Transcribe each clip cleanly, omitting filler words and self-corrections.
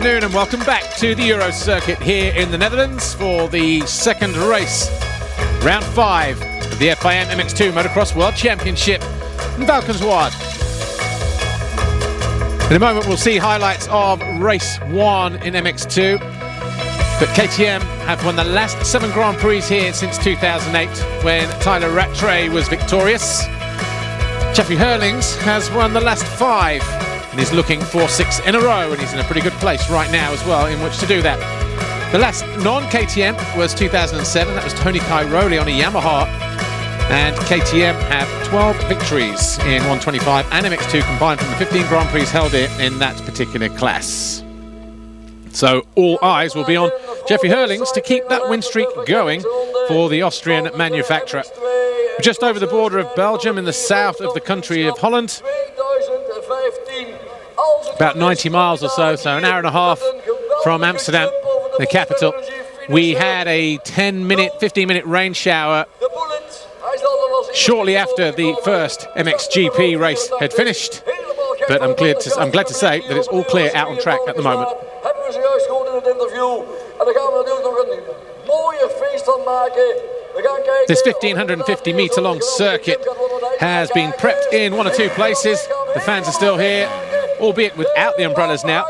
afternoon and welcome back to the Euro Circuit here in the Netherlands for the second race, round 5 of the FIM MX2 Motocross World Championship in Valkenswaard. In a moment we'll see highlights of race 1 in MX2, but KTM have won the last 7 Grand Prix here since 2008 when Tyler Rattray was victorious. Jeffrey Hurlings has won the last 5 and he's looking for 6 in a row, and he's in a pretty good place right now as well in which to do that. The last non-KTM was 2007, that was Tony Cairoli on a Yamaha, and KTM have 12 victories in 125 and MX2 combined from the 15 Grand Prix held here in that particular class. So all eyes will be on Jeffrey Hurlings to keep that win streak going for the Austrian manufacturer. We're just over the border of Belgium in the south of the country of Holland. About 90 miles or so, so an hour and a half from Amsterdam, the capital. We had a 15-minute rain shower shortly after the first MXGP race had finished, but I'm glad to say that it's all clear out on track at the moment. This 1,550 metre long circuit has been prepped in 1 or 2 places. The fans are still here, albeit without the umbrellas now.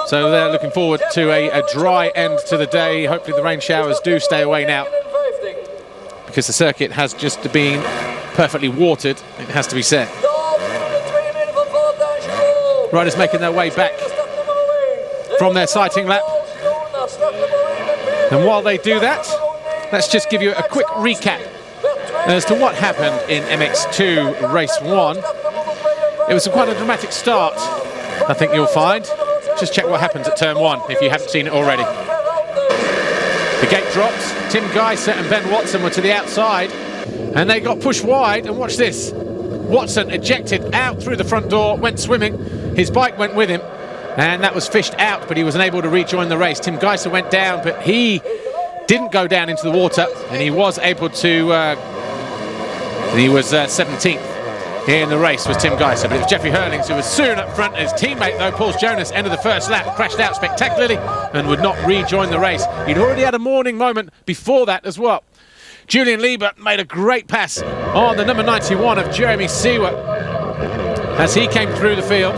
So they're looking forward to a dry end to the day. Hopefully the rain showers do stay away now, because the circuit has just been perfectly watered, it has to be said. Riders making their way back from their sighting lap. And while they do that, let's just give you a quick recap as to what happened in MX2 race 1. It was quite a dramatic start, I think you'll find. Just check what happens at turn 1 if you haven't seen it already. The gate drops, Tim Geiser and Ben Watson were to the outside and they got pushed wide, and watch this. Watson ejected out through the front door, went swimming, his bike went with him, and that was fished out, but he was unable to rejoin the race. Tim Geiser went down, but he didn't go down into the water, and he was able to, he was 17th in the race, was Tim Geiser, but it was Jeffrey Hurlings who was soon up front. His teammate though, Paul Jonas, ended the first lap, crashed out spectacularly and would not rejoin the race. He'd already had a morning moment before that as well. Julian Lieber made a great pass on the number 91 of Jeremy Seewer as he came through the field,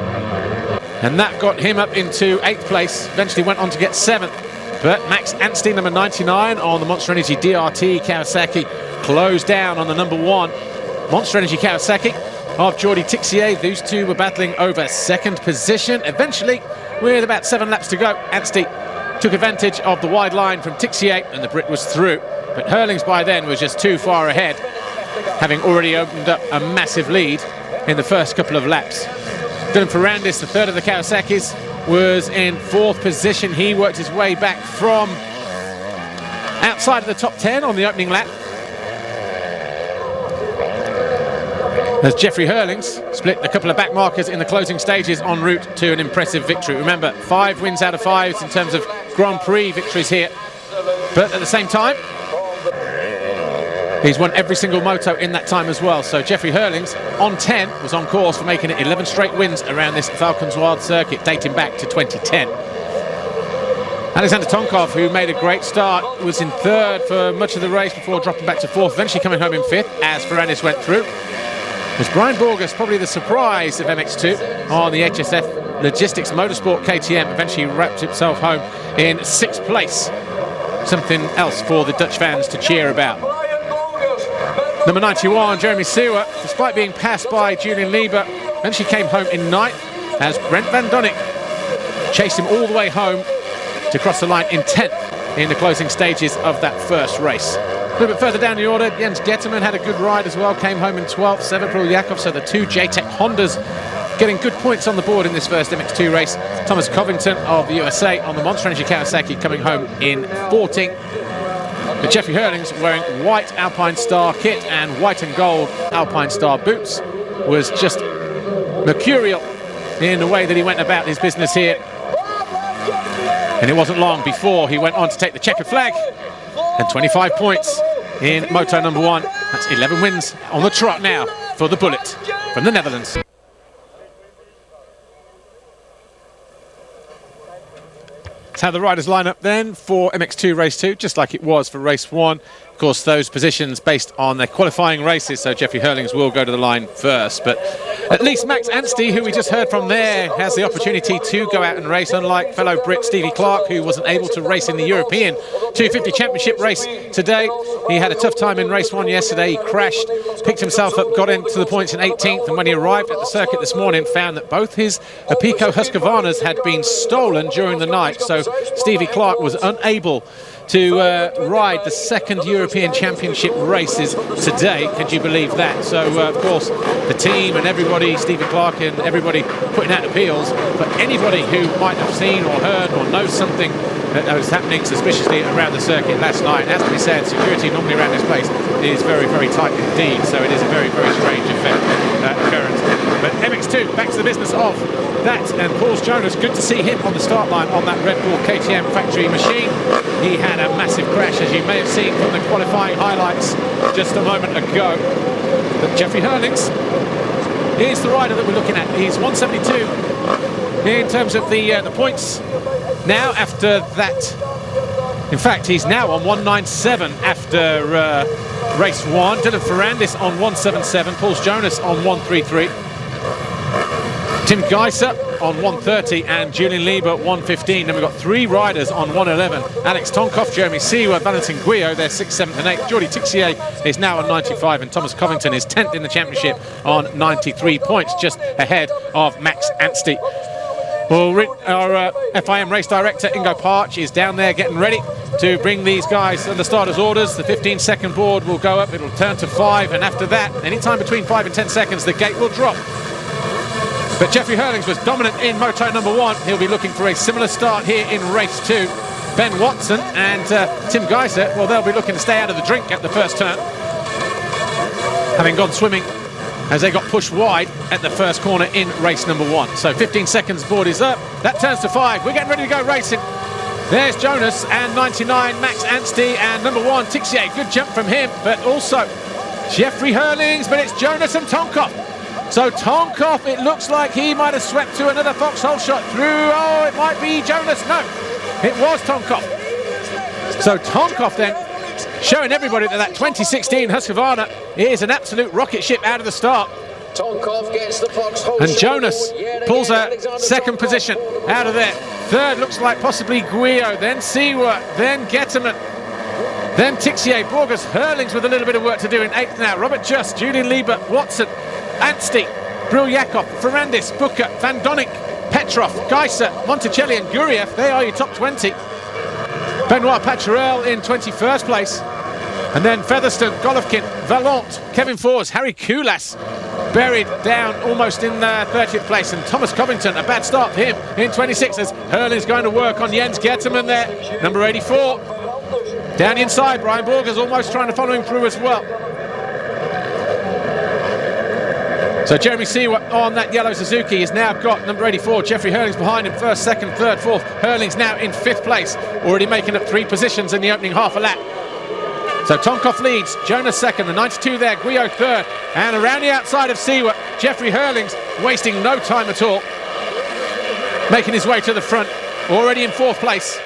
and that got him up into 8th place, eventually went on to get 7th. But Max Anstey, number 99 on the Monster Energy DRT Kawasaki, closed down on the number 1 Monster Energy Kawasaki of Jordi Tixier. These two were battling over 2nd position. Eventually, with about 7 laps to go, Anstey took advantage of the wide line from Tixier and the Brit was through. But Hurlings by then was just too far ahead, having already opened up a massive lead in the first couple of laps. Dylan Ferrandis, the 3rd of the Kawasaki's, was in 4th position. He worked his way back from outside of the top 10 on the opening lap, as Jeffrey Hurlings split a couple of back markers in the closing stages en route to an impressive victory. Remember, 5 wins out of 5 in terms of Grand Prix victories here, but at the same time he's won every single moto in that time as well. So Jeffrey Hurlings on 10 was on course for making it 11 straight wins around this Valkenswaard circuit dating back to 2010. Alexander Tonkov, who made a great start, was in 3rd for much of the race before dropping back to 4th, eventually coming home in 5th as Ferrandis went through. It was Brian Borges, probably the surprise of MX2 on the HSF Logistics Motorsport KTM, eventually wrapped himself home in 6th place. Something else for the Dutch fans to cheer about. Number 91, Jeremy Seewer, despite being passed by Julian Lieber, eventually came home in 9th as Brent Van Donnick chased him all the way home to cross the line in 10th in the closing stages of that first race. A little bit further down the order, Jens Getterman had a good ride as well, came home in 12th. Severbril Jakov, so the 2 JTEC Hondas getting good points on the board in this first MX2 race. Thomas Covington of the USA on the Monster Energy Kawasaki coming home in 14th. But Jeffrey Hurlings, wearing white Alpine Star kit and white and gold Alpine Star boots, was just mercurial in the way that he went about his business here. And it wasn't long before he went on to take the checkered flag and 25 points in Moto number 1. That's 11 wins on the trot now for the Bullet from the Netherlands. That's how the riders line up then for MX2 Race 2, just like it was for Race 1. Of course, those positions based on their qualifying races, so Jeffrey Hurlings will go to the line first. But at least Max Anstey, who we just heard from there, has the opportunity to go out and race, unlike fellow Brit Stevie Clark, who wasn't able to race in the European 250 Championship race today. He had a tough time in Race 1 yesterday. He crashed, picked himself up, got into the points in 18th, and when he arrived at the circuit this morning, found that both his Apico Husqvarnas had been stolen during the night, so Stevie Clark was unable to ride the second European Championship races today. Could you believe that? So, of course, the team and everybody, Stephen Clark and everybody putting out appeals for anybody who might have seen or heard or knows something that was happening suspiciously around the circuit last night. It has to be said, security normally around this place is very, very tight indeed, so it is a very, very strange occurrence. But MX2, back to the business of that, and Paul Jonas, good to see him on the start line on that Red Bull KTM factory machine. He had a massive crash, as you may have seen from the qualifying highlights just a moment ago. But Jeffrey Hurlings is the rider that we're looking at. He's 172 in terms of the points now after that. In fact, he's now on 197 after race 1. Dylan Ferrandis on 177, Paul Jonas on 133. Tim Geiser on 130 and Julian Lieber 115. Then we've got 3 riders on 111. Alex Tonkoff, Jeremy Seawer, Valentin Guillot, they're 6th, 7th and 8th. Jordi Tixier is now on 95 and Thomas Covington is 10th in the championship on 93 points, just ahead of Max Anstey. Well, our FIM race director Ingo Parch is down there getting ready to bring these guys under starters' orders. The 15-second board will go up, it'll turn to 5, and after that, anytime between 5 and 10 seconds, the gate will drop. But Jeffrey Hurlings was dominant in moto number 1. He'll be looking for a similar start here in race 2. Ben Watson and Tim Geiser, well, they'll be looking to stay out of the drink at the first turn, having gone swimming as they got pushed wide at the first corner in race number 1. So 15 seconds board is up. That turns to 5. We're getting ready to go racing. There's Jonas and 99 Max Anstey and number 1 Tixier. Good jump from him, but also Jeffrey Hurlings, but it's Jonas and Tonkoff. So Tonkoff, it looks like he might have swept to another foxhole shot through. Oh, it might be Jonas. No, it was Tonkoff. So Tonkoff then showing everybody that 2016 Husqvarna is an absolute rocket ship out of the start. Tonkoff gets the foxhole. And Jonas pulls a second position out of there. Third looks like possibly Guillot, then Seawer, then Getterman, then Tixier, Borges, Hurlings with a little bit of work to do in 8th now. Robert Just, Julian Lieber, Watson, Anstey, Brilyakov, Ferrandis, Booker, Van Donink, Petrov, Geiser, Monticelli and Guriev, they are your top 20. Benoit Paturel in 21st place. And then Featherstone, Golovkin, Valente, Kevin Fors, Harry Kulas buried down almost in 30th place. And Thomas Covington, a bad start for him in 26th as Hurling's going to work on Jens Getterman there, number 84. Down the inside, Brian Borges almost trying to follow him through as well. So Jeremy Seawer on that yellow Suzuki has now got number 84, Jeffrey Hurlings behind him, 1st, 2nd, 3rd, 4th. Hurlings now in 5th place, already making up 3 positions in the opening half a lap. So Tonkoff leads, Jonas 2nd, the 92 there, Guillot 3rd, and around the outside of Seawer, Jeffrey Hurlings wasting no time at all, making his way to the front, already in 4th place.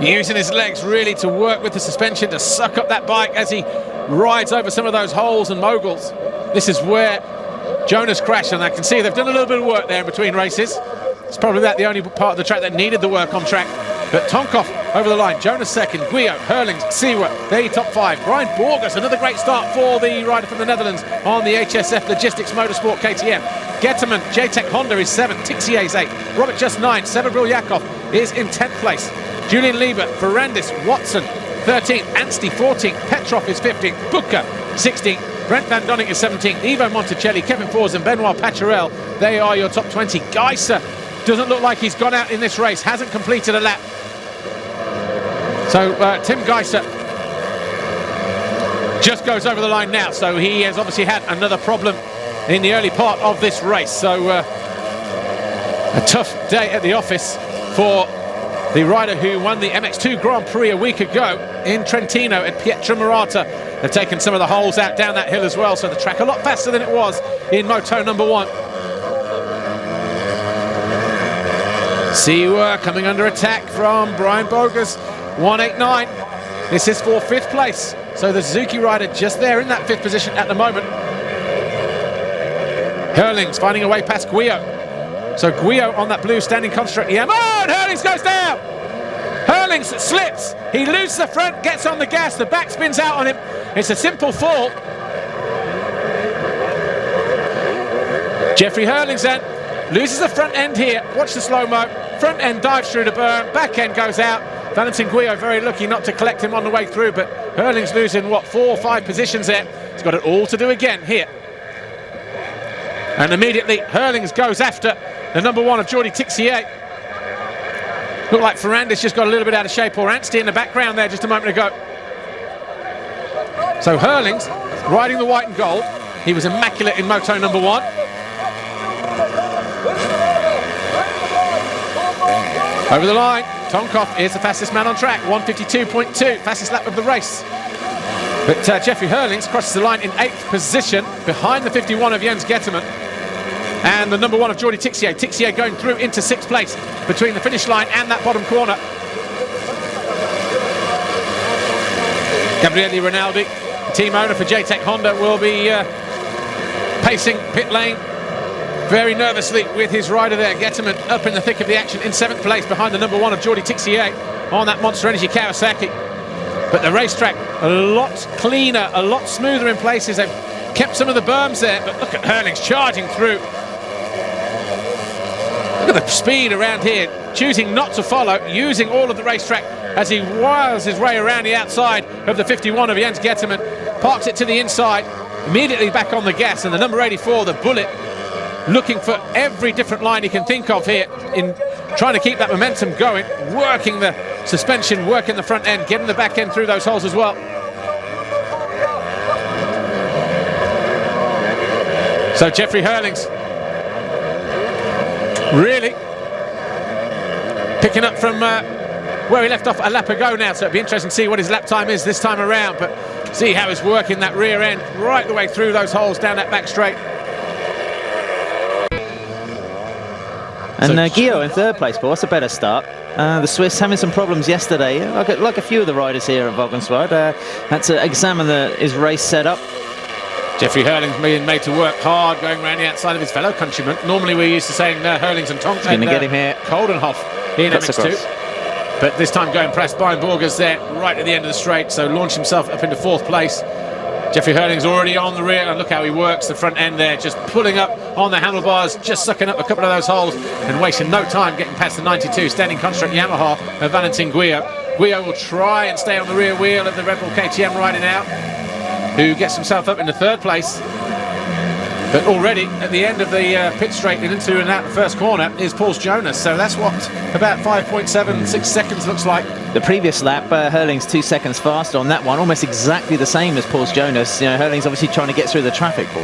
Using his legs really to work with the suspension to suck up that bike as he rides over some of those holes and moguls. This is where Jonas crashed, and I can see they've done a little bit of work there in between races. It's probably the only part of the track that needed the work on track. But Tonkoff over the line, Jonas 2nd, Guillot, Hurlings, Seawer, they're top 5. Brian Borges, another great start for the rider from the Netherlands on the HSF Logistics Motorsport KTM. Getterman, JTEC Honda is 7th, Tixier's 8th, Robert Just 9th, Sever Brilyakov is in 10th place. Julian Lieber, Ferrandis, Watson 13th, Anstey 14th, Petrov is 15th, Booker 16th, Brent Van Donink is 17th, Ivo Monticelli, Kevin Fors and Benoit Paturel, they are your top 20. Geiser doesn't look like he's gone out in this race, hasn't completed a lap. So Tim Geiser just goes over the line now, so he has obviously had another problem in the early part of this race. So a tough day at the office for the rider who won the MX2 Grand Prix a week ago in Trentino at Pietramarata. They've taken some of the holes out down that hill as well, so the track a lot faster than it was in Moto number 1. Siwa coming under attack from Brian Bogus, 189. This is for 5th place. So the Suzuki rider just there in that 5th position at the moment. Hurlings finding a way past Guillot. So Guillot on that blue standing construct. And Hurlings goes down. Hurlings slips. He loses the front, gets on the gas. The back spins out on him. It's a simple fall. Jeffrey Hurlings then loses the front end here. Watch the slow-mo. Front end dives through the berm. Back end goes out. Valentin Guillot very lucky not to collect him on the way through, but Hurlings losing, 4 or 5 positions there. He's got it all to do again here. And immediately Hurlings goes after the number 1 of Jordi Tixier. Looked like Ferrandis just got a little bit out of shape, or Anstey in the background there just a moment ago. So Hurlings riding the white and gold. He was immaculate in moto number 1. Over the line, Tonkov is the fastest man on track, 152.2, fastest lap of the race. But Jeffrey Hurlings crosses the line in 8th position, behind the 51 of Jens Getterman. And the number 1 of Jordi Tixier. Tixier going through into 6th place between the finish line and that bottom corner. Gabriele Rinaldi, the team owner for JTech Honda, will be pacing pit lane very nervously with his rider there. Getterman up in the thick of the action in 7th place behind the number 1 of Jordi Tixier on that Monster Energy Kawasaki. But the racetrack a lot cleaner, a lot smoother in places. They've kept some of the berms there, but look at Hurlings charging through. Look at the speed around here, choosing not to follow, using all of the racetrack as he wiles his way around the outside of the 51 of Jens Getterman, parks it to the inside, immediately back on the gas, and the number 84, the Bullet, looking for every different line he can think of here in trying to keep that momentum going, working the suspension, working the front end, getting the back end through those holes as well. So Jeffrey Hurlings really picking up from where he left off a lap ago now, so it'll be interesting to see what his lap time is this time around, but see how he's working that rear end right the way through those holes down that back straight. And Guillot in 3rd place, but what's a better start? The Swiss having some problems yesterday, like a few of the riders here at Valkenswaard. Had to examine his race setup. Jeffrey Hurlings being made to work hard, going around the outside of his fellow countrymen. Normally we're used to saying Hurlings and Tonk and get him here. Koldenhoff in MX2. But this time going past Brian Borgers there, right at the end of the straight, so launched himself up into 4th place. Jeffrey Hurlings already on the rear, and look how he works the front end there, just pulling up on the handlebars, just sucking up a couple of those holes and wasting no time getting past the 92 standing construct Yamaha of Valentin Guillot. Guillot will try and stay on the rear wheel of the Red Bull KTM riding out, who gets himself up into 3rd place. But already at the end of the pit straight and into and out the first corner is Paul Jonas. So that's what about 5.76 seconds looks like. The previous lap, Hurlings 2 seconds faster on that one, almost exactly the same as Paul Jonas. Hurlings obviously trying to get through the traffic, Paul.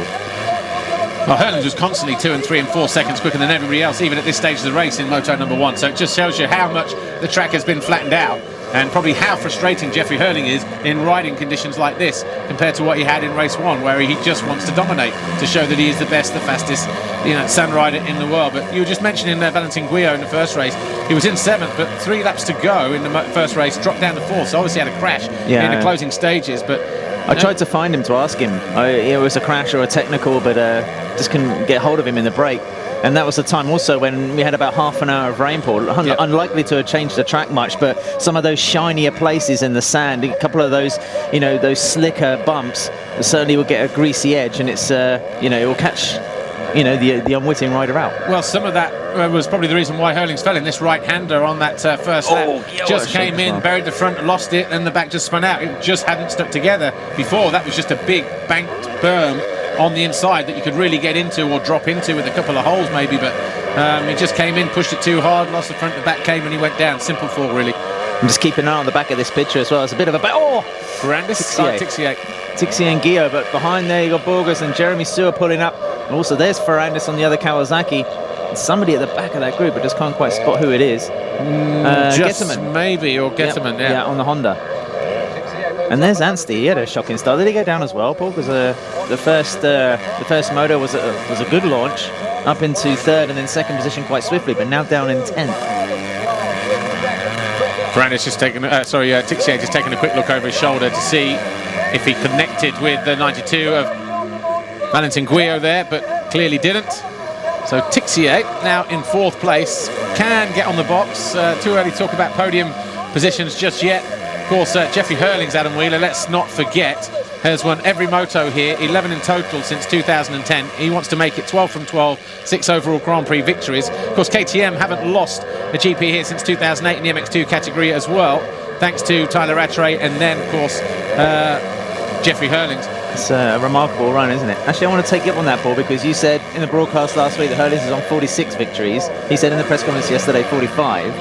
Well, Hurlings was constantly 2 and 3 and 4 seconds quicker than everybody else, even at this stage of the race in Moto number 1. So it just shows you how much the track has been flattened out, and probably how frustrating Jeffrey Hurling is in riding conditions like this compared to what he had in race 1, where he just wants to dominate to show that he is the best, the fastest, sand rider in the world. But you were just mentioning Valentin Guillot in the first race. He was in 7th, but 3 laps to go in the first race, dropped down to 4th, so obviously had a crash in the closing stages. But I tried to find him to ask him. It was a crash or a technical, but just couldn't get hold of him in the break. And that was the time also when we had about half an hour of rainfall. Unlikely to have changed the track much, but some of those shinier places in the sand, a couple of those, those slicker bumps, certainly will get a greasy edge, and it's, it will catch, the unwitting rider out. Well, some of that was probably the reason why Hurlings fell in. This right-hander on that first lap just came in, buried the front, lost it, and the back just spun out. It just hadn't stuck together before. That was just a big banked berm on the inside that you could really get into or drop into with a couple of holes maybe, but he just came in, pushed it too hard, lost the front, the back came and he went down. Simple fall, really. I'm just keeping an eye on the back of this picture as well. It's a bit of a Ferrandis, Tixier and Guillot, but behind there you got Borgers and Jeremy Sewer pulling up, and also there's Ferrandis on the other Kawasaki. It's somebody at the back of that group, but just can't quite spot who it is. Getterman maybe, or Getterman, yeah, on the Honda. And there's Anstey. He had a shocking start. Did he go down as well, Paul? Because the first moto was a good launch, up into 3rd and then 2nd position quite swiftly, but now down in 10th. Ferrandis just taking, Tixier just taking a quick look over his shoulder to see if he connected with the 92 of Valentin Guillot there, but clearly didn't. So Tixier now in 4th place, can get on the box. Too early to talk about podium positions just yet. Of course, Jeffrey Hurling's Adam Wheeler, let's not forget, has won every moto here, 11 in total since 2010. He wants to make it 12 from 12, 6 overall Grand Prix victories. Of course, KTM haven't lost a GP here since 2008 in the MX2 category as well, thanks to Tyler Rattray and then, of course, Jeffrey Hurling's. It's a remarkable run, isn't it? Actually, I want to take you up on that, Paul, because you said in the broadcast last week that Hurlings is on 46 victories. He said in the press conference yesterday 45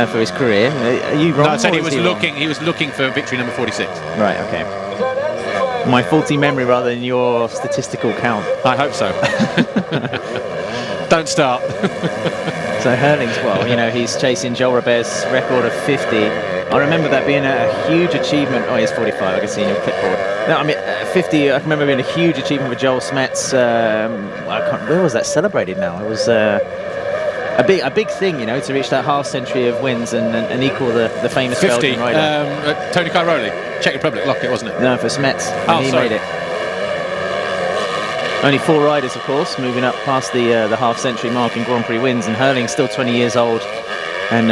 for his career. Are you wrong? No, I said he was looking for victory number 46. Right, okay. My faulty memory rather than your statistical count. I hope so. Don't start. So Hurling's, well, you know, he's chasing Joel Robert's record of 50. I remember that being a huge achievement. Oh, he's 45. I can see in your clipboard. No, I mean 50. I remember being a huge achievement for Joel Smets. Where was that celebrated? Now it was a big thing, you know, to reach that half century of wins and equal the famous 50. Belgian rider. Tony Cairoli, Czech Republic, Lockett, wasn't it? No, for Smets. He sorry. made it. Only 4 riders, of course, moving up past the half-century mark in Grand Prix wins, and Hurling's still 20 years old and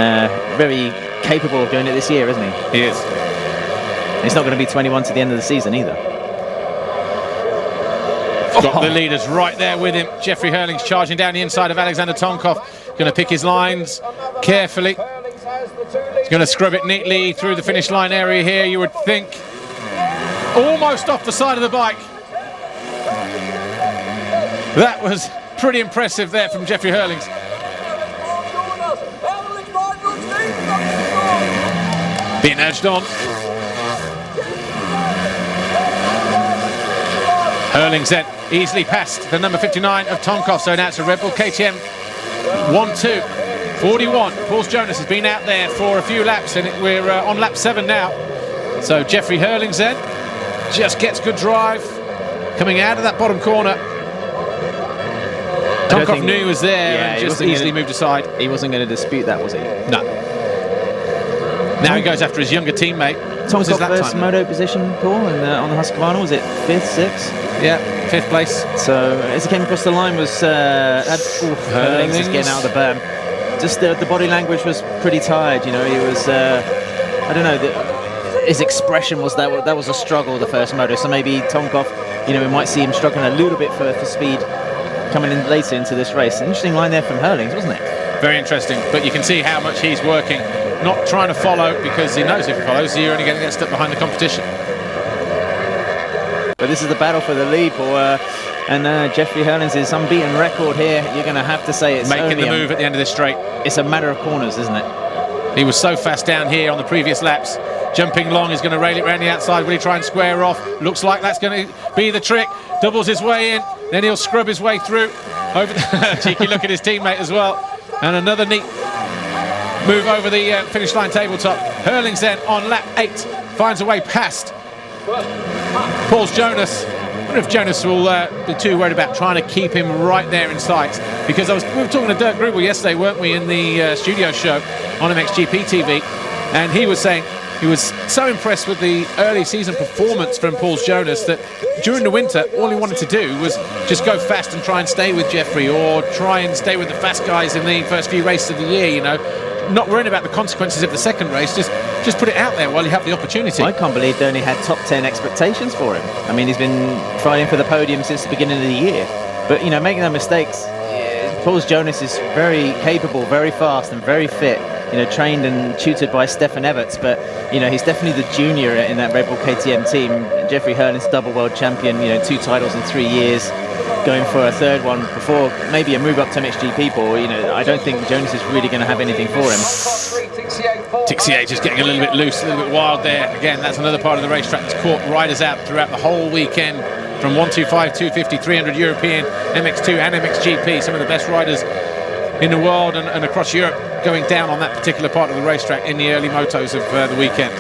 very capable of doing it this year, isn't he? He is. He's not going to be 21 to the end of the season either. Got the leaders right there with him. Jeffrey Hurling's charging down the inside of Alexander Tonkov. Going to pick his lines carefully. He's going to scrub it neatly through the finish line area here, you would think. Almost off the side of the bike. That was pretty impressive there from Jeffrey Hurlings. Being urged on. Hurlings then easily past the number 59 of Tonkov, so now it's a Red Bull KTM 1-2, 41. Paul Jonas has been out there for a few laps and we're on lap 7 now. So Jeffrey Hurlings then just gets good drive coming out of that bottom corner. Tonkov knew he was there and just easily moved aside. He wasn't going to dispute that, was he? No. Now he goes after his younger teammate. Tonkov first moto position, Paul, on the Husqvarna, was it 5th, 6th? Yeah, 5th place. So as he came across the line was Hurlings just getting out of the berm. Just the body language was pretty tired, you know. He was, I don't know, his expression was that was a struggle, the first moto. So maybe Tonkov, you know, we might see him struggling a little bit for speed coming in later into this race. An interesting line there from Hurlings, wasn't it? Very interesting, but you can see how much he's working, not trying to follow, because he knows if he follows, you're only going to get stuck behind the competition. But this is the battle for the lead, and Jeffrey Hurlings' unbeaten record here. You're going to have to say it's making the move at the end of this straight. It's a matter of corners, isn't it? He was so fast down here on the previous laps. Jumping long, he's going to rail it around the outside. Will he try and square off? Looks like that's going to be the trick. Doubles his way in, then he'll scrub his way through. Over the cheeky look at his teammate as well. And another neat move over the finish line tabletop. Hurlings then on lap 8 finds a way past Paul Jonas. I wonder if Jonas will be too worried about trying to keep him right there in sight, because we were talking to Dirk Grubel yesterday, weren't we, in the studio show on MXGP TV, and he was saying he was so impressed with the early season performance from Paul Jonas that during the winter all he wanted to do was just go fast and try and stay with Jeffrey, or try and stay with the fast guys in the first few races of the year, you know, not worrying about the consequences of the second race, just put it out there while you have the opportunity. I can't believe they only had top 10 expectations for him. I mean, he's been fighting for the podium since the beginning of the year, but you know, making no mistakes, Paul Jonas is very capable, very fast and very fit, you know, trained and tutored by Stefan Everts, but you know, he's definitely the junior in that Red Bull KTM team. Jeffrey Hurlings, double world champion, you know, 2 titles in 3 years, going for a 3rd one before maybe a move up to MXGP. You know, I don't think Jonas is really going to have anything for him. Tixier just getting a little bit loose, a little bit wild there. Again, that's another part of the racetrack that's caught riders out throughout the whole weekend, from 125, 250, 300 European, MX2 and MXGP. Some of the best riders in the world and across Europe going down on that particular part of the racetrack in the early motos of the weekend.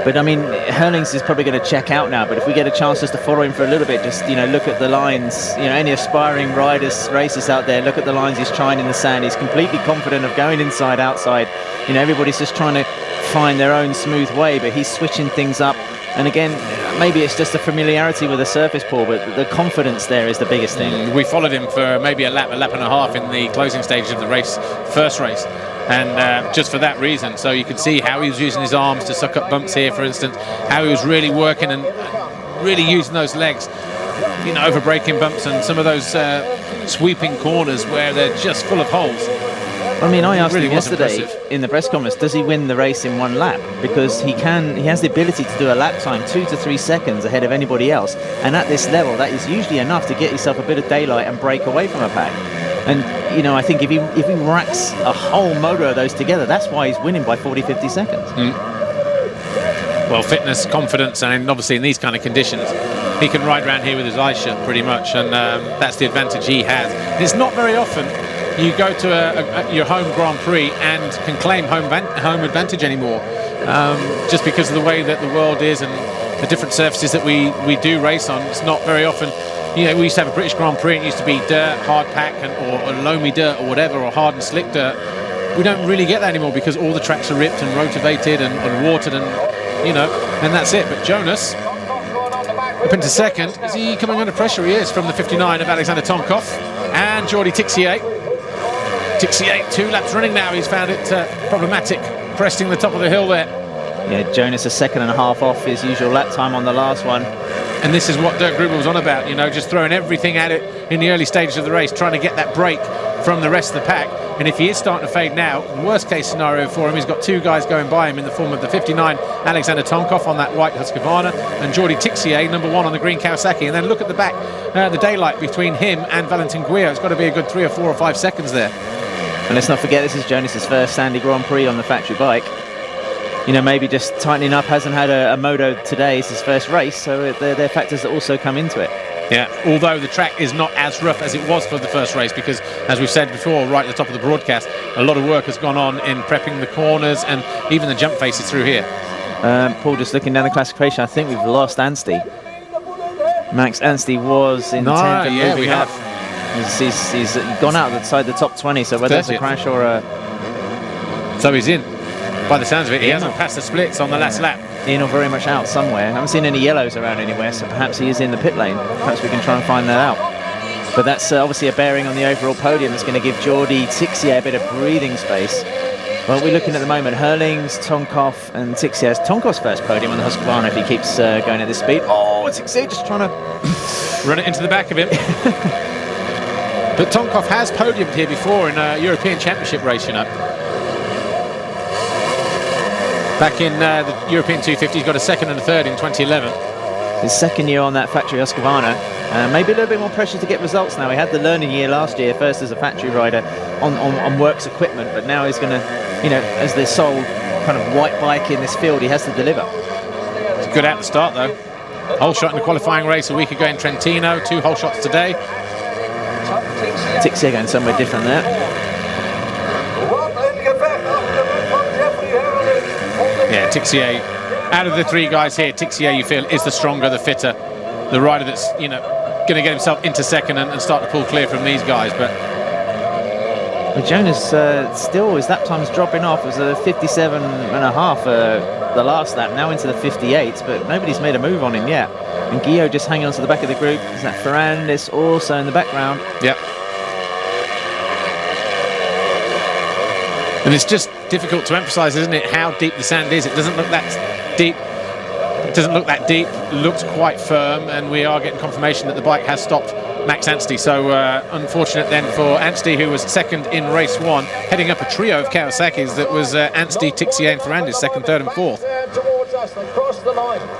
But I mean, Hurlings is probably going to check out now. But if we get a chance just to follow him for a little bit, just look at the lines. Any aspiring riders, racers out there, look at the lines he's trying in the sand. He's completely confident of going inside, outside. Everybody's just trying to find their own smooth way, but he's switching things up. And again, maybe it's just a familiarity with the surface, Paul, but the confidence there is the biggest thing. We followed him for maybe a lap and a half in the closing stages of the first race. And just for that reason. So you could see how he was using his arms to suck up bumps here, for instance, how he was really working and really using those legs, over braking bumps and some of those sweeping corners where they're just full of holes. I mean, I asked him yesterday in the press conference, does he win the race in one lap? Because he has the ability to do a lap time 2 to 3 seconds ahead of anybody else. And at this level, that is usually enough to get yourself a bit of daylight and break away from a pack. And, I think if he racks a whole motor of those together, that's why he's winning by 40, 50 seconds. Well, fitness, confidence, and obviously in these kind of conditions, he can ride around here with his eyes shut pretty much. And that's the advantage he has. It's not very often you go to your home Grand Prix and can claim home advantage anymore, just because of the way that the world is and the different surfaces that we do race on. It's not very often. We used to have a British Grand Prix, and it used to be dirt, hard pack, or loamy dirt or whatever, or hard and slick dirt. We don't really get that anymore because all the tracks are ripped and rotivated and watered and that's it. But Jonas up into second. Is he coming under pressure? He is, from the 59 of Alexander Tonkov and Jordi Tixier. Tixier 2 laps running now. He's found it problematic, cresting the top of the hill there. Yeah, Jonas a second and a half off his usual lap time on the last one. And this is what Dirk Gruber was on about, just throwing everything at it in the early stages of the race, trying to get that break from the rest of the pack. And if he is starting to fade now, worst case scenario for him, he's got 2 guys going by him in the form of the 59 Alexander Tonkov on that white Husqvarna and Jordi Tixier, number 1 on the green Kawasaki. And then look at the back, the daylight between him and Valentin Guillot. It's got to be a good 3 or 4 or 5 seconds there. And let's not forget, this is Jonas's first Sandy Grand Prix on the factory bike. Maybe just tightening up, hasn't had a moto today, it's his first race, so there are factors that also come into it. Yeah, although the track is not as rough as it was for the first race, because as we've said before, right at the top of the broadcast, a lot of work has gone on in prepping the corners and even the jump faces through here. Paul, just looking down the classification, I think we've lost Anstey. Max Anstey was in 10th and moving up. He's gone out outside the top 20, so whether it's a crash or a... So he's in. By the sounds of it, he hasn't passed the splits on the last lap. In or very much out somewhere. I haven't seen any yellows around anywhere, so perhaps he is in the pit lane. Perhaps we can try and find that out. But that's obviously a bearing on the overall podium that's going to give Jordi Tixier a bit of breathing space. Well, we're looking at the moment, Hurlings, Tonkov and Tixier. It's Tonkov's first podium on the Husqvarna if he keeps going at this speed. Oh, Tixier just trying to... run it into the back of him. But Tonkov has podiumed here before in a European Championship race, Back in the European 250, he's got a second and a third in 2011. His second year on that factory Husqvarna. Maybe a little bit more pressure to get results now. He had the learning year last year, first as a factory rider on works equipment, but now he's going to, as the sole kind of white bike in this field, he has to deliver. It's good at the start, though. Whole shot in the qualifying race a week ago in Trentino, 2 whole shots today. Tixier going somewhere different there. Yeah, Tixier, out of the 3 guys here, Tixier, you feel, is the stronger, the fitter, the rider that's, going to get himself into second and start to pull clear from these guys. But Jonas still, his lap time's dropping off. It was a 57 and a half the last lap, now into the 58s, but nobody's made a move on him yet. And Guillot just hanging on to the back of the group. Is that Ferrandis also in the background? Yep. And it's just difficult to emphasize, isn't it, how deep the sand is. It doesn't look that deep. It doesn't look that deep. It looks quite firm, and we are getting confirmation that the bike has stopped Max Anstey. So unfortunate then for Anstey, who was second in race 1, heading up a trio of Kawasaki's that was Anstey, Tixier and Ferrandis, second, third and fourth.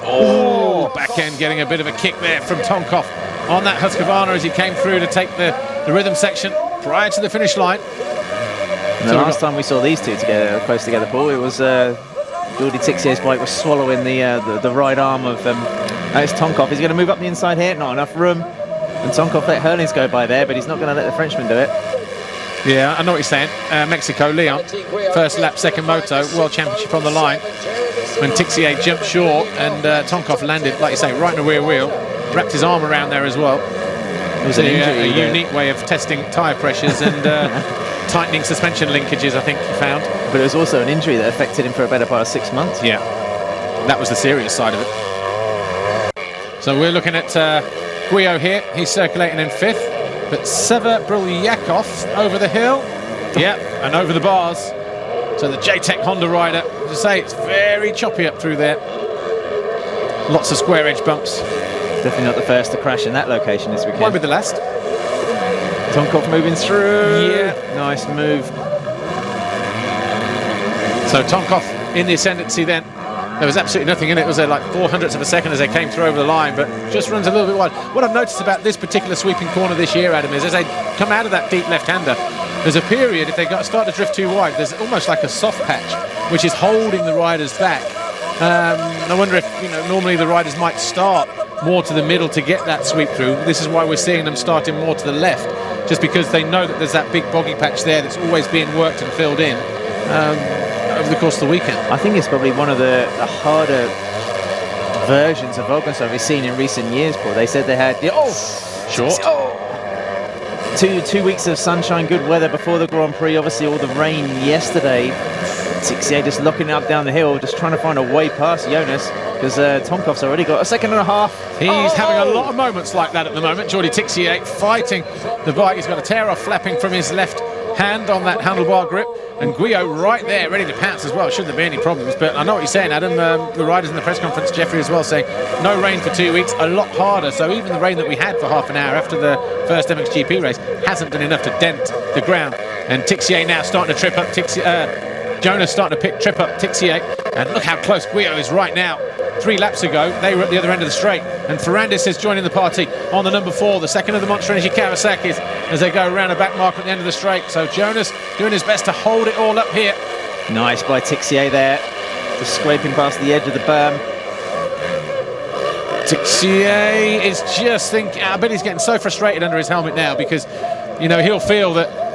Oh, back end getting a bit of a kick there from Tonkov on that Husqvarna as he came through to take the rhythm section prior to the finish line. And the last time we saw these two together, close together, Paul, it was Jordi Tixier's bike was swallowing the right arm of Alex Tonkov. He's going to move up the inside here, not enough room. And Tonkov let Hurlings go by there, but he's not going to let the Frenchman do it. Yeah, I know what you're saying. Mexico, Leon, first lap, second moto, World Championship on the line. when Tixier jumped short and Tonkov landed, like you say, right in the rear wheel, wrapped his arm around there as well. It was a unique way of testing tyre pressures and tightening suspension linkages, I think he found. But it was also an injury that affected him for a better part of 6 months. Yeah, that was the serious side of it. So we're looking at Guyot here. He's circulating in 5th, but Sever Brilyakov over the hill. Yeah, and over the bars. So the JTEC Honda rider, as I say, it's very choppy up through there. Lots of square edge bumps. Definitely not the first to crash in that location this weekend. Won't be the last. Tonkov moving through. Yeah. Nice move. So Tonkov in the ascendancy then. There was absolutely nothing in it. It was like 0.04 of a second as they came through over the line, but just runs a little bit wide. What I've noticed about this particular sweeping corner this year, Adam, is as they come out of that deep left-hander, there's a period, if they start to drift too wide, there's almost like a soft patch, which is holding the riders back. I wonder if, normally the riders might start more to the middle to get that sweep through. This is why we're seeing them starting more to the left, just because they know that there's that big boggy patch there that's always being worked and filled in over the course of the weekend. I think it's probably one of the harder versions of Valkenswaard we've seen in recent years, Paul. They said they had... Short. Two weeks of sunshine, good weather before the Grand Prix. Obviously, all the rain yesterday. Tixier just locking it up down the hill, just trying to find a way past Jonas, because Tonkov's already got a second and a half. He's having a lot of moments like that at the moment. Jordi Tixier fighting the bike. He's got a tear-off flapping from his left hand on that handlebar grip, and Guyot right there ready to pounce as well. Shouldn't there be any problems, but I know what you're saying, Adam. The riders in the press conference, Jeffrey as well, saying no rain for 2 weeks, a lot harder. So even the rain that we had for half an hour after the first MXGP race hasn't done enough to dent the ground. And Tixier now starting to trip up Jonas starting to trip up Tixier, and look how close Guyot is right now. 3 laps ago, they were at the other end of the straight, and Ferrandis is joining the party on the number 4, the second of the Monster Energy Kawasaki's, as they go around a back mark at the end of the straight. So Jonas doing his best to hold it all up here. Nice by Tixier there, just scraping past the edge of the berm. Tixier is just thinking, I bet he's getting so frustrated under his helmet now, because he'll feel that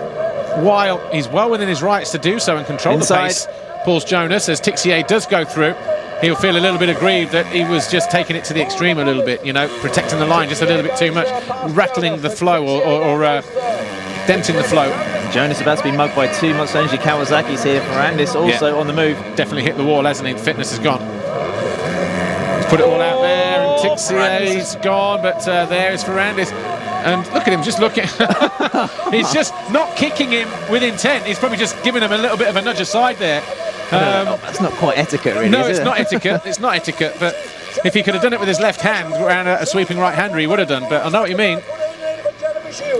while he's well within his rights to do so and control the pace, pulls Jonas, as Tixier does go through, he'll feel a little bit aggrieved that he was just taking it to the extreme a little bit, protecting the line just a little bit too much, rattling the flow or denting the flow. Jonas about to be mugged by 2 Monster Energy Kawasaki's here. Ferrandis also on the move. Definitely hit the wall, hasn't he? Fitness is gone. He's put it all out there, and Tixier's gone, but there is Ferrandis. And look at him, just looking. He's just not kicking him with intent. He's probably just giving him a little bit of a nudge aside there. That's not quite etiquette, really. No, it's not etiquette. It's not etiquette. But if he could have done it with his left hand around a sweeping right hander, he would have done. But I know what you mean.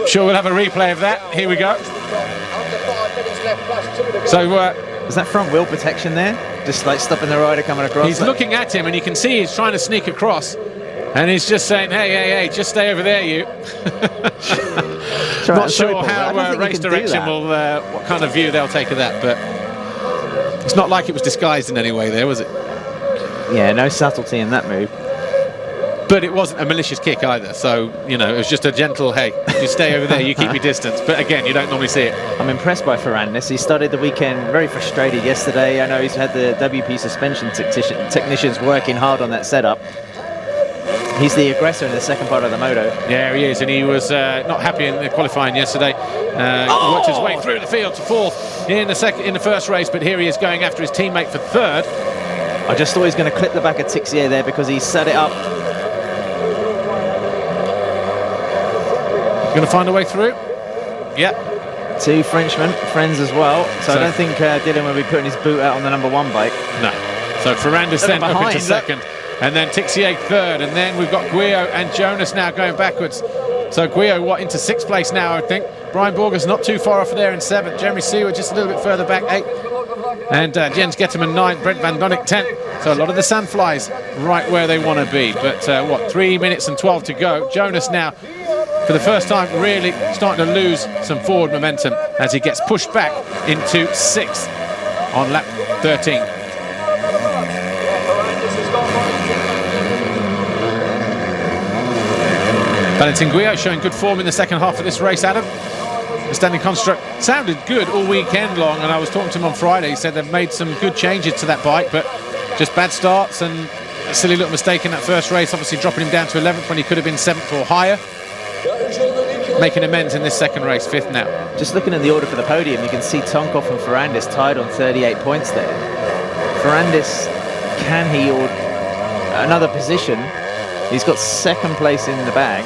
Sure, we'll have a replay of that. Here we go. So is that front wheel protection there? Just like stopping the rider coming across? He's looking at him, and you can see he's trying to sneak across. And he's just saying, hey, just stay over there, you. Not sure how race direction will, what kind of view they'll take of that, but it's not like it was disguised in any way there, was it? Yeah, no subtlety in that move. But it wasn't a malicious kick either, so, it was just a gentle, hey, you stay over there, you keep your distance. But again, you don't normally see it. I'm impressed by Ferrandis. He started the weekend very frustrated yesterday. I know he's had the WP suspension technicians working hard on that setup. He's the aggressor in the second part of the moto. Yeah, he is, and he was not happy in the qualifying yesterday. Worked his way through the field to 4th in the first race, but here he is going after his teammate for 3rd. I just thought he was going to clip the back of Tixier there because he set it up. Going to find a way through? Yep. 2 Frenchmen, friends as well. So I don't think Dylan will be putting his boot out on the number 1 bike. No. So Ferrandis then up into 2nd. And then Tixier 3rd, and then we've got Guyot and Jonas now going backwards. So Guyot, into 6th place now, I think. Brian Borges not too far off there in 7th. Jeremy Seward just a little bit further back, 8th. And Jens Getterman 9th, Brent Van Donnick 10th. So a lot of the Sandflies right where they want to be. But 3 minutes and 12 to go. Jonas now, for the first time, really starting to lose some forward momentum as he gets pushed back into 6th on lap 13. Valentin Guyot showing good form in the second half of this race, Adam. The standing construct sounded good all weekend long, and I was talking to him on Friday. He said they've made some good changes to that bike, but Just bad starts and a silly little mistake in that first race, obviously dropping him down to 11th when he could have been 7th or higher. Making amends in this second race, 5th now. Just looking at the order for the podium, you can see Tonkov and Ferrandis tied on 38 points there. Ferrandis, can he or another position? He's got 2nd place in the bag.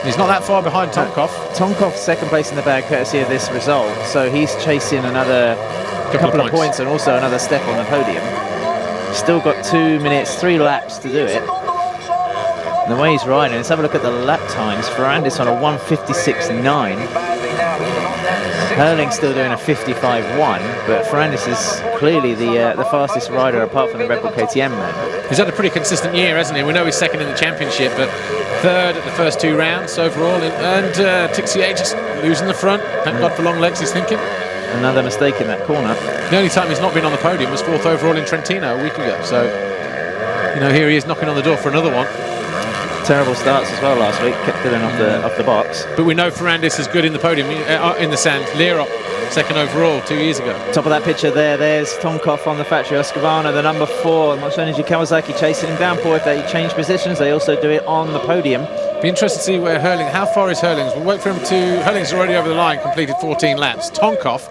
He's not that far behind Tonkov. Tonkov's 2nd place in the bag courtesy of this result, so he's chasing another couple of points and also another step on the podium. Still got 2 minutes, 3 laps to do it. And the way he's riding, let's have a look at the lap times. Ferrandis on a 1:56.9. Hurling's still doing a 55.1, but Ferrandis is clearly the fastest rider apart from the Red Bull KTM man. He's had a pretty consistent year, hasn't he? We know he's 2nd in the championship, but 3rd at the first 2 rounds overall. And Tixier just losing the front. Thank God for long legs, he's thinking. Another mistake in that corner. The only time he's not been on the podium was 4th overall in Trentino a week ago. So, you know, here he is knocking on the door for another one. Terrible starts as well last week, kept filling off the box. But we know Ferrandis is good in the podium, in the sand. Lierop, 2nd overall 2 years ago. Top of that picture there's Tonkov on the factory Husqvarna, the number 4. Monster Energy Kawasaki chasing him down. If they change positions, they also do it on the podium. Be interested to see where Hurling, how far is Hurling's? We'll wait for him to, Hurling's already over the line, completed 14 laps. Tonkov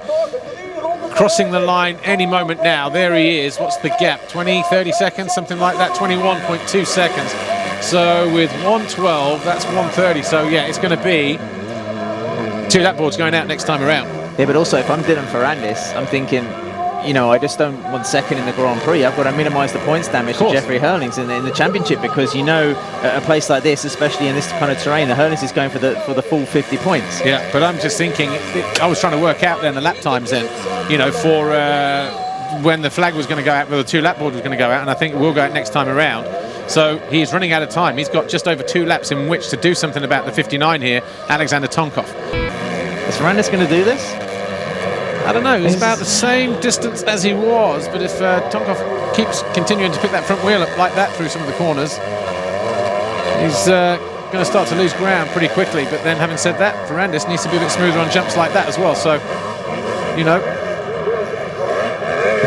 crossing the line any moment now. There he is. What's the gap? 20, 30 seconds, something like that, 21.2 seconds. So with 1:12, that's 1:30. So yeah, it's going to be 2 lap boards going out next time around. Yeah, but also if I'm Dylan Ferrandis, I'm thinking, you know, I just don't want 2nd in the Grand Prix. I've got to minimise the points damage to Jeffrey Hurlings in the championship, because you know, at a place like this, especially in this kind of terrain, the Hurlings is going for the full 50 points. Yeah, but I'm just thinking, I was trying to work out then the lap times then, you know, for when the flag was going to go out, where the 2 lap board was going to go out, and I think it will go out next time around. So he's running out of time. He's got just over 2 laps in which to do something about the 59 here, Alexander Tonkov. Is Ferrandis going to do this? I don't know. He's about the same distance as he was, but if Tonkov keeps continuing to pick that front wheel up like that through some of the corners, he's going to start to lose ground pretty quickly. But then, having said that, Ferrandis needs to be a bit smoother on jumps like that as well. So, you know.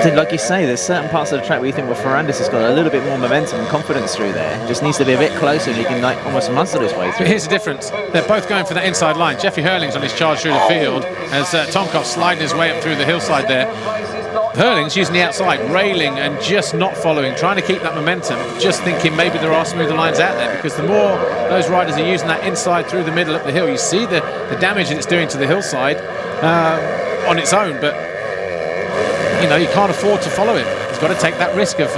But like you say, there's certain parts of the track where you think, well, Ferrandis has got a little bit more momentum and confidence through there. Just needs to be a bit closer and he can like almost muscle his way through. But here's the difference. They're both going for that inside line. Jeffrey Hurling's on his charge through the field as Tonkov sliding his way up through the hillside there. Hurling's using the outside, railing and just not following, trying to keep that momentum, just thinking maybe there are smoother lines out there, because the more those riders are using that inside through the middle up the hill, you see the damage that it's doing to the hillside on its own, but you know, you can't afford to follow him. He's got to take that risk of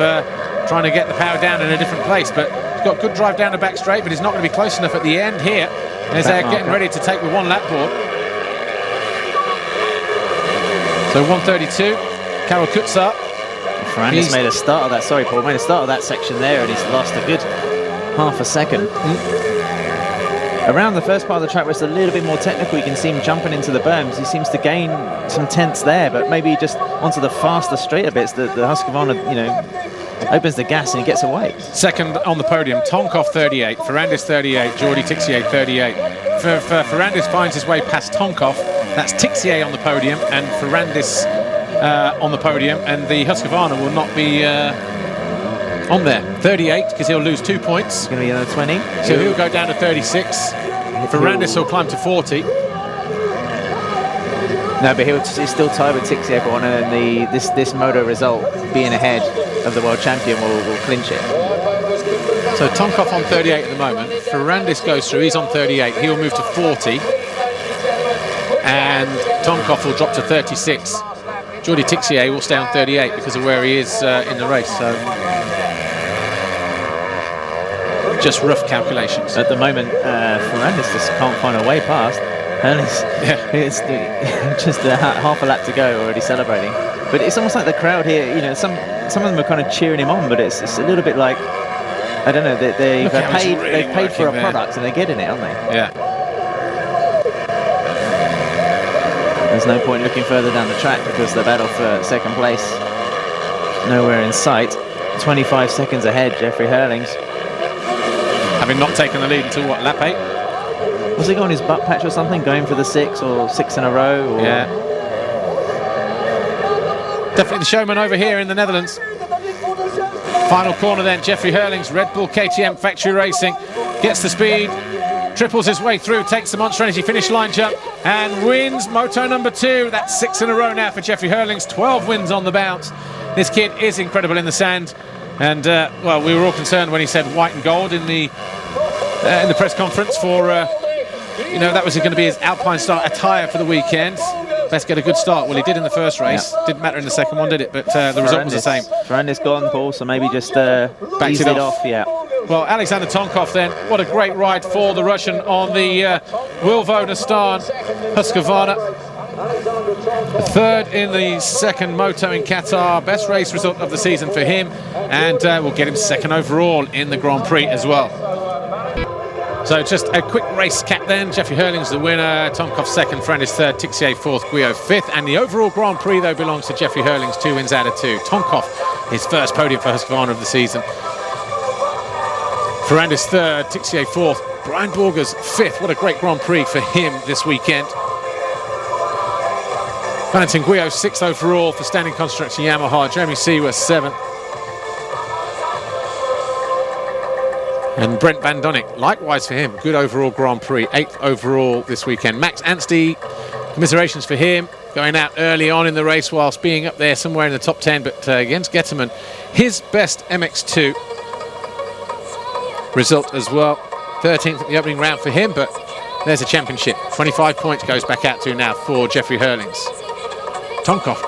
trying to get the power down in a different place. But he's got good drive down the back straight, but he's not going to be close enough at the end here as they're getting ready to take the 1 lap board. So 1:32, Karel Kutzar. Ferrandis made a start of that, sorry Paul, made a start of that section there and he's lost a good half a second. Around the first part of the track where it's a little bit more technical, you can see him jumping into the berms. He seems to gain some tenths there, but maybe just onto the faster, straighter bits, the Husqvarna, you know, opens the gas and he gets away. 2nd on the podium, Tonkov 38, Ferrandis 38, Jordi Tixier 38. Ferrandis finds his way past Tonkov. That's Tixier on the podium and Ferrandis on the podium, and the Husqvarna will not be on there. 38, because he'll lose 2 points. It's going to be another 20. So he'll go down to 36. Ferrandis will climb to 40. No, but he's still tied with Tixier for one, and this moto result, being ahead of the world champion, will clinch it. So Tonkov on 38 at the moment. Ferrandis goes through, he's on 38. He'll move to 40. And Tonkov will drop to 36. Jordi Tixier will stay on 38 because of where he is in the race. So just rough calculations. At the moment, Ferrandis just can't find a way past. It's just half a lap to go, already celebrating. But it's almost like the crowd here, you know, some of them are kind of cheering him on, but it's a little bit like, I don't know, they've paid for a product and they're getting it, aren't they? Yeah. There's no point looking further down the track because the battle for 2nd place nowhere in sight. 25 seconds ahead, Jeffrey Hurlings. Having not taken the lead until, what, lap 8? Was he on his butt patch or something, going for the 6 or 6 in a row? Or? Yeah. Definitely the showman over here in the Netherlands. Final corner then, Jeffrey Hurlings, Red Bull KTM Factory Racing, gets the speed, triples his way through, takes the Monster Energy finish line jump, and wins Moto number 2. That's 6 in a row now for Jeffrey Hurlings, 12 wins on the bounce. This kid is incredible in the sand, and well, we were all concerned when he said white and gold in the press conference for, you know, that was going to be his Alpine style attire for the weekend. Best get a good start. Well, he did in the first race. Yeah. Didn't matter in the second one, did it? But the result was the same. Ferrandis gone, Paul, so maybe just ease it off. Yeah. Well, Alexander Tonkov then, what a great ride for the Russian on the Wilvo Nastan Husqvarna. Third in the second moto in Qatar. Best race result of the season for him. And we'll get him second overall in the Grand Prix as well. So just a quick race cap then. Jeffrey Hurlings the winner, Tonkov second, Ferrandis third, Tixier fourth, Guyot fifth. And the overall Grand Prix, though, belongs to Jeffrey Hurlings, 2 wins out of 2. Tonkov, his first podium for Husqvarna of the season. Ferrandis third, Tixier fourth, Brian Borgers fifth. What a great Grand Prix for him this weekend. Valentin Guyot sixth overall for standing construction Yamaha. Jeremy Seawer seventh. And Brent Van Donnick, likewise for him, good overall Grand Prix, 8th overall this weekend. Max Anstey, commiserations for him, going out early on in the race whilst being up there somewhere in the top 10, but against Getterman, his best MX2 result as well. 13th at the opening round for him, but there's a championship. 25 points goes back out to now for Jeffrey Hurlings. Tonkov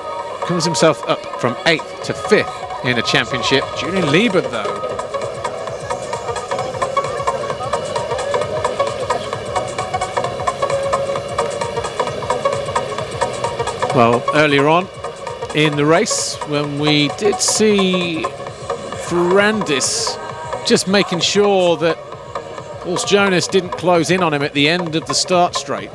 comes himself up from 8th to 5th in a championship. Julian Liebert, though, well, earlier on in the race, when we did see Ferrandis just making sure that Urs Jonas didn't close in on him at the end of the start straight.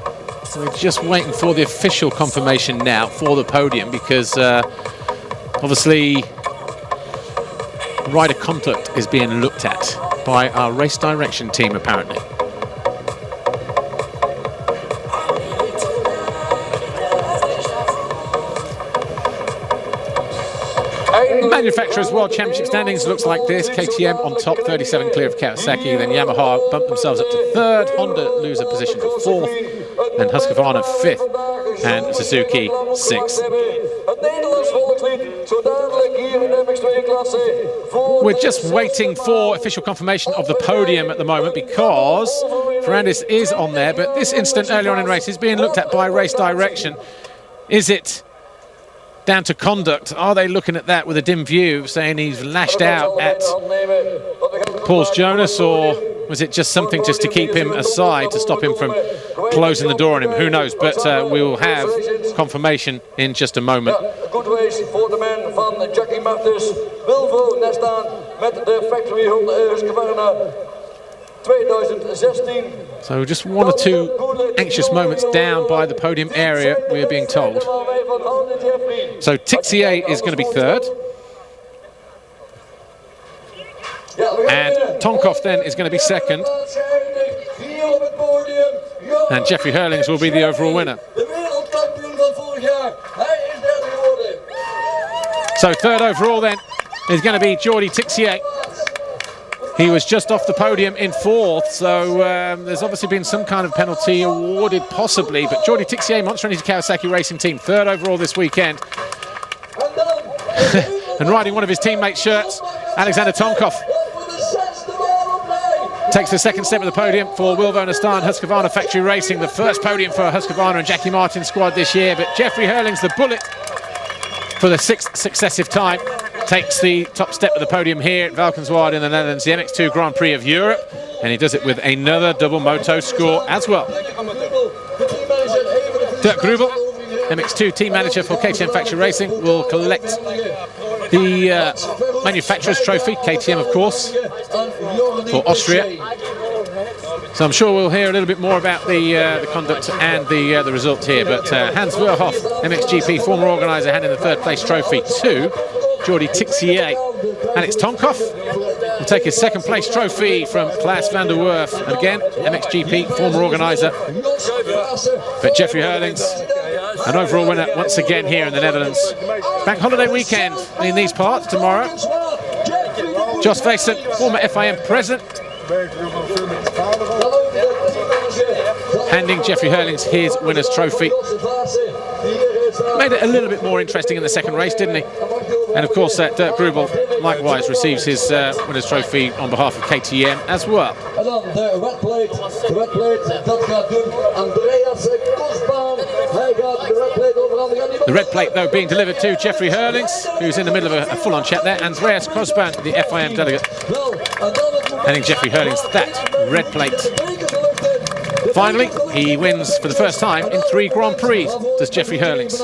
We're just waiting for the official confirmation now for the podium, because obviously rider conduct is being looked at by our race direction team, apparently. Manufacturers World Championship standings looks like this. KTM on top, 37 clear of Kawasaki. Then Yamaha bump themselves up to 3rd. Honda lose a position to 4th. Then Husqvarna 5th. And Suzuki 6th. We're just waiting for official confirmation of the podium at the moment, because Ferrandis is on there. But this incident early on in race is being looked at by race direction. Is it down to conduct? Are they looking at that with a dim view, saying he's lashed out at Urs Jonas, or was it just something just to keep him aside, to stop him from closing the door on him? Who knows, but we will have confirmation in just a moment. Good race voor de man van Jackie Martens. Wilvo Nastan met de factory Husqvarna 2016. So just 1 or 2 anxious moments down by the podium area, we're being told. So Tixier is going to be 3rd. And Tonkov then is going to be 2nd. And Jeffrey Hurlings will be the overall winner. So 3rd overall then is going to be Jordi Tixier. He was just off the podium in 4th, so there's obviously been some kind of penalty awarded, possibly. But Jordi Tixier, Monster Energy Kawasaki Racing Team, 3rd overall this weekend. And riding one of his teammates' shirts, Alexander Tonkov takes the 2nd step of the podium for Wilvo Nastan Husqvarna Factory Racing, the first podium for Husqvarna and Jackie Martin's squad this year. But Jeffrey Hurlings, the bullet, for the 6th successive time, takes the top step of the podium here at Valkenswaard in the Netherlands, the MX2 Grand Prix of Europe, and he does it with another double moto score as well. Dirk Grubel, MX2 team manager for KTM Factory Racing, will collect the manufacturer's trophy, KTM of course, for Austria. So I'm sure we'll hear a little bit more about the conduct and the results here. But Hans Verhoff, MXGP former organiser, handing the 3rd place trophy to Jordi Tixier. Alex Tonkov will take his 2nd place trophy from Klaas van der Werf. And again, MXGP former organiser. But Jeffrey Hurlings, an overall winner once again here in the Netherlands. Bank holiday weekend in these parts tomorrow. Jos Vayson, former FIM president, handing Jeffrey Hurlings his winner's trophy. Made it a little bit more interesting in the second race, didn't he? And of course, Dirk Grubel likewise receives his winner's trophy on behalf of KTM as well. En dan de wetplate, dat gaat doen Andreas Kosbaan. Hij gaat de wetplate overhandigen. The red plate, though, being delivered to Jeffrey Hurlings, who's in the middle of a full-on chat there. Andreas Kosbaan, the FIM delegate, handing Jeffrey Hurlings that red plate. Finally, he wins for the first time in 3 Grand Prix, does Jeffrey Hurlings.